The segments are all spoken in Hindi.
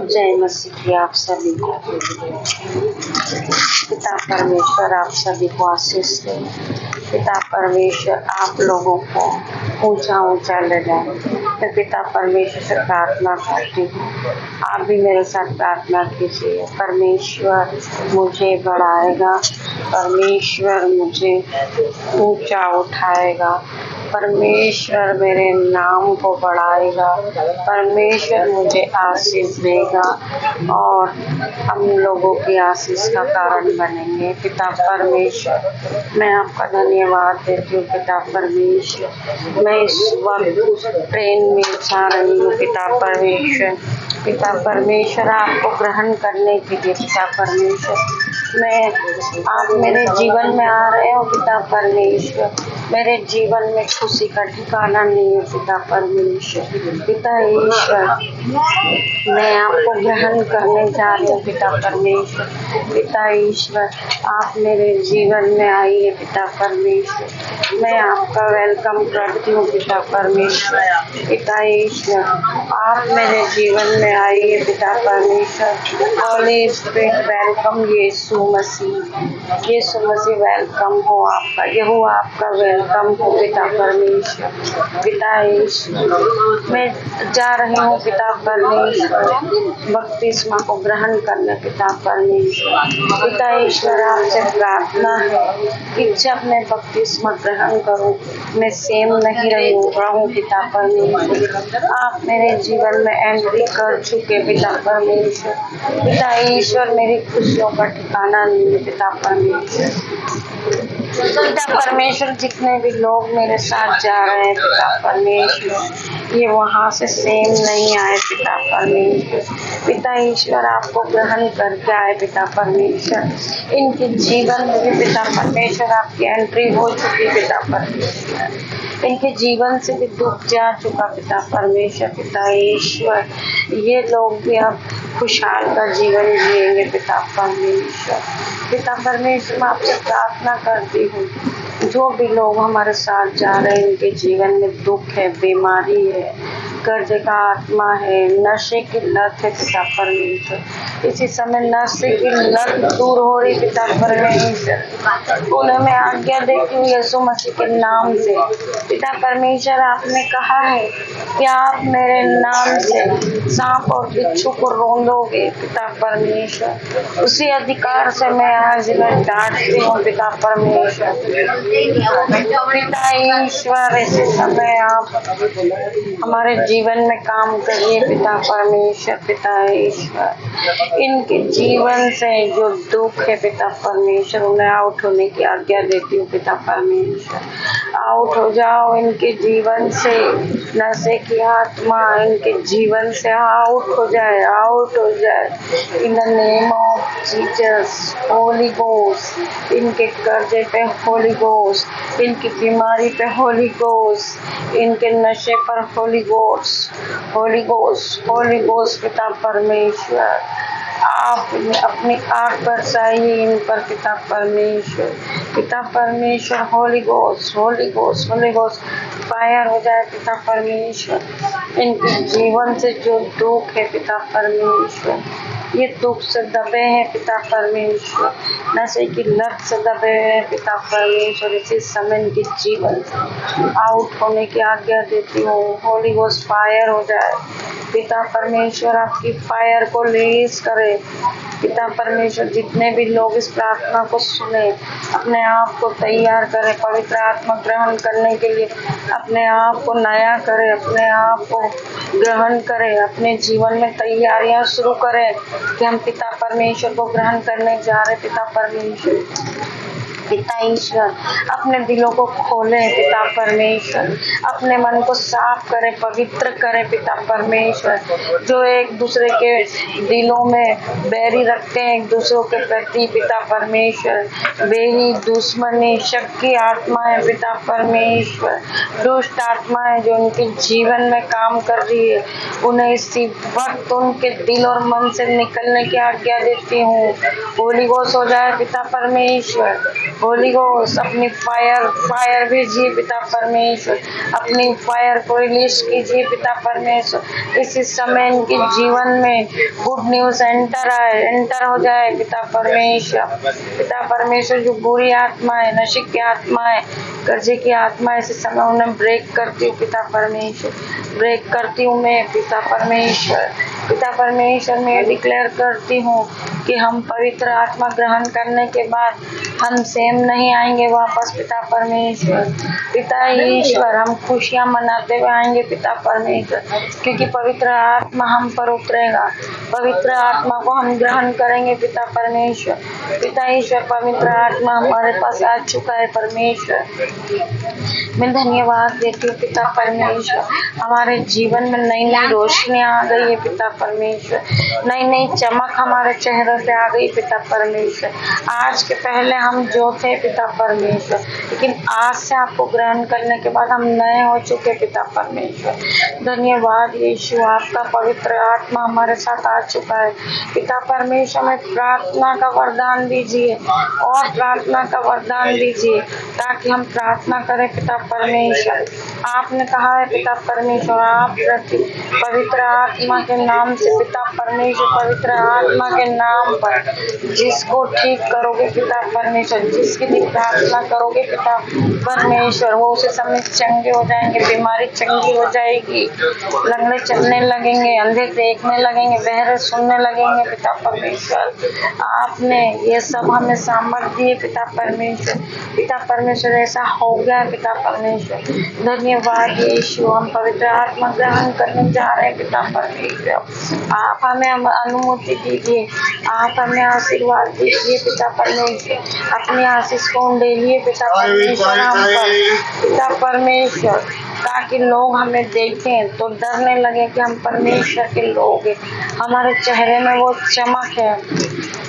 जय मसीह की आप सभी को पिता परमेश्वर आप सभी को आशीष दे। पिता परमेश्वर आप लोगों को ऊंचा ऊंचा ले जाए। मैं पिता परमेश्वर से प्रार्थना करती हूँ, आप भी मेरे साथ प्रार्थना कीजिए। परमेश्वर मुझे बढ़ाएगा, परमेश्वर मुझे ऊंचा उठाएगा, परमेश्वर मेरे नाम को बढ़ाएगा, परमेश्वर मुझे आशीष देगा और हम लोगों की आशीष का कारण बनेंगे। पिता परमेश्वर मैं आपका धन्यवाद देती हूँ। पिता परमेश्वर मैं इस वक्त ट्रेन में जा रही हूँ। पिता परमेश्वर आपको ग्रहण करने के लिए पिता परमेश्वर मैं आप मेरे जीवन में आ रहे हो। पिता परमेश्वर मेरे जीवन में खुशी का ठिकाना नहीं है। पिता परमेश्वर पिता ईश्वर मैं आपको ग्रहण करने जा रही हूँ। पिता परमेश्वर पिता ईश्वर आप मेरे जीवन में आइए। पिता परमेश्वर मैं आपका वेलकम करती हूँ। पिता परमेश्वर पिता ईश्वर आप मेरे जीवन में आइए। पिता परमेश्वर हॉली स्पिरिट वेलकम यीशु मसीह वेलकम हो आपका, यह आपका वेलकम हो। पिता परमेश्वर पिता ईश्वर मैं जा रही हूँ। पिता परमेश्वर बपतिस्मा को ग्रहण करने। पिता परमेश्वर पिता ईश्वर आपसे प्रार्थना है कि जब मैं बपतिस्मा ग्रहण करूँ मैं सेम नहीं रहूँ। पिता परमेश्वर आप मेरे जीवन में एंट्री कर चुके। पिता परमेश्वर पिता ईश्वर मेरी खुशियों का ठिकाना नहीं है। पिता परमेश्वर जितने भी लोग मेरे साथ जा रहे हैं पिता परमेश्वर ये वहाँ से सेम नहीं आए। पिता परमेश्वर पिता ईश्वर आपको ग्रहण करके आए। पिता परमेश्वर इनके जीवन में भी पिता परमेश्वर आपकी एंट्री हो चुकी। पिता परमेश्वर इनके जीवन से भी दुख जा चुका। पिता परमेश्वर पिता ईश्वर ये लोग भी अब खुशहाल का जीवन जिएंगे। पिता परमेश्वर मैं आपसे प्रार्थना करती हूँ जो भी लोग हमारे साथ जा रहे हैं इनके जीवन में दुख है, बीमारी है, कर्ज का आत्मा है, नशे की लत है। पिता परमेश्वर इसी समय नशे की लत दूर हो रही। पिता परमेश्वर उन्हें मैं आज्ञा देती हूँ यीशु मसीह के नाम से। पिता परमेश्वर आपने कहा है कि आप मेरे नाम से सांप और बिच्छू को रोंदोगे। पिता परमेश्वर उसी अधिकार से मैं आज मैं डांटती हूँ। पिता परमेश्वर पिता ईश्वर इसी समय आप हमारे जीवन में काम करिए। पिता परमेश्वर पिता ईश्वर इनके जीवन से जो दुख है पिता परमेश्वर उन्हें आउट होने की आज्ञा देती हूँ। पिता परमेश्वर आउट हो जाओ इनके जीवन से। नशे की आत्मा इनके जीवन से आउट हो जाए in the name of Jesus. Holi ghost इनके कर्जे पे होली गोस्ट, इनकी बीमारी पे होली गोस्ट, इनके नशे पर होली गोस्ट पिता परमेश्वर आप अपनी आँख बरसाइए इन पर। पिता परमेश्वर होली गोस्ट फायर हो जाए। पिता परमेश्वर इनके जीवन से जो दुख है पिता परमेश्वर ये दुख से दबे हैं। पिता परमेश्वर नशे की लत से दबे हैं। पिता परमेश्वर इसी समय इनके जीवन से आउट होने की आज्ञा देती हूँ। होली गोस्ट फायर हो जाए। पिता परमेश्वर आपकी फायर को रिलीज करे। पिता परमेश्वर जितने भी लोग इस प्रार्थना को सुने अपने आप को तैयार करें पवित्र आत्मा ग्रहण करने के लिए, अपने आप को नया करें, अपने आप को ग्रहण करें, अपने जीवन में तैयारियां शुरू करें कि हम पिता परमेश्वर को ग्रहण करने जा रहे। पिता परमेश्वर पिता ईश्वर अपने दिलों को खोले। पिता परमेश्वर अपने मन को साफ करे, पवित्र करे। पिता परमेश्वर जो एक दूसरे के दिलों में बैरी रखते हैं एक दूसरों के प्रति पिता परमेश्वर बेरी दुश्मनी शक की आत्माएं पिता परमेश्वर दुष्ट आत्माएं जो उनके जीवन में काम कर रही है उन्हें इसी वक्त उनके दिल और मन से निकलने की आज्ञा देती हूँ। होली गोस्ट हो जाए पिता परमेश्वर होली गोस्ट अपनी फायर भेजिए पिता परमेश्वर, अपनी फायर को रिलीज कीजिए पिता परमेश्वर। इसी समय इनके जीवन में गुड न्यूज एंटर हो जाए पिता परमेश्वर। पिता परमेश्वर, जो बुरी आत्माएं, नशे की आत्माएं, कर्जे की आत्माएं, इसी समय उन्हें ब्रेक करती हूँ पिता परमेश्वर, ब्रेक करती हूँ मैं पिता परमेश्वर। पिता परमेश्वर, मैं डिक्लेयर करती हूँ कि हम पवित्र आत्मा ग्रहण करने के बाद हम सेम नहीं आएंगे वापस पिता परमेश्वर। पिता ईश्वर, हम खुशियाँ मनाते हुए आएंगे पिता परमेश्वर, क्योंकि पवित्र आत्मा हम पर उतरेगा, पवित्र आत्मा को हम ग्रहण करेंगे पिता परमेश्वर। पिता ईश्वर, पवित्र आत्मा हमारे पास आ चुका है परमेश्वर। मैं धन्यवाद देती हूँ पिता परमेश्वर, हमारे जीवन में नई नई रोशनी आ गई है पिता परमेश्वर, नई नई चमक हमारे चेहरे से आ गई पिता परमेश्वर। आज के पहले हम जो थे पिता परमेश्वर, लेकिन आज से आपको ग्रहण करने के बाद हम नए हो चुके पिता परमेश्वर। धन्यवाद यीशु, आपका पवित्र आत्मा हमारे साथ आ चुका है पिता परमेश्वर। में प्रार्थना का वरदान दीजिए और प्रार्थना का वरदान दीजिए, ताकि हम प्रार्थना करें पिता परमेश्वर। आपने कहा है पिता परमेश्वर, आप पवित्र आत्मा के नाम से पिता परमेश्वर, पवित्र आत्मा के नाम पर जिसको ठीक करोगे पिता परमेश्वर, जिसकी भी प्रार्थना करोगे पिता परमेश्वर, वो उसी समय चंगे हो जाएंगे, बीमारी चंगी हो जाएगी, लंगड़े चलने लगेंगे, अंधे देखने लगेंगे, बहरे सुनने लगेंगे पिता परमेश्वर। आपने ये सब हमें सामर्थ दिए पिता परमेश्वर। पिता परमेश्वर, ऐसा हो गया पिता परमेश्वर। धन्यवाद यीशु, हम पवित्र आत्मा ग्रहण करने जा रहे हैं पिता परमेश्वर। आप हमें अनुमति दीजिए, आप हमें आशीर्वाद दीजिए पिता परमेश्वर, अपनी आशीष को उंडेलिए पिता परमेश्वर हम पर पिता परमेश्वर, ताकि लोग हमें देखें तो डरने लगे कि हम परमेश्वर के लोग हैं, हमारे चेहरे में वो चमक है।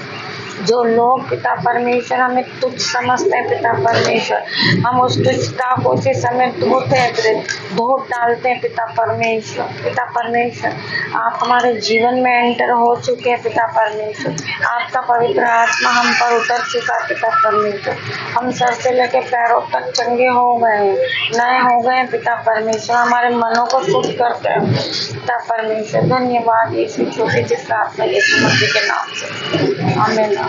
जो लोग पिता परमेश्वर हमें तुच्छ समझते हैं पिता परमेश्वर, हम उस तुच्छता को उसी समय धो डालते हैं पिता परमेश्वर। पिता परमेश्वर, आप हमारे जीवन में एंटर हो चुके हैं पिता परमेश्वर, आपका पवित्र आत्मा हम पर उतर चुका है पिता परमेश्वर। हम सर से लेकर पैरों तक चंगे हो गए हैं, नए हो गए हैं पिता परमेश्वर, हमारे मनों को शुद्ध करते हैं पिता परमेश्वर। धन्यवाद यीशु, छोटी सी प्रार्थना यीशु मसीह के नाम से, आमीन।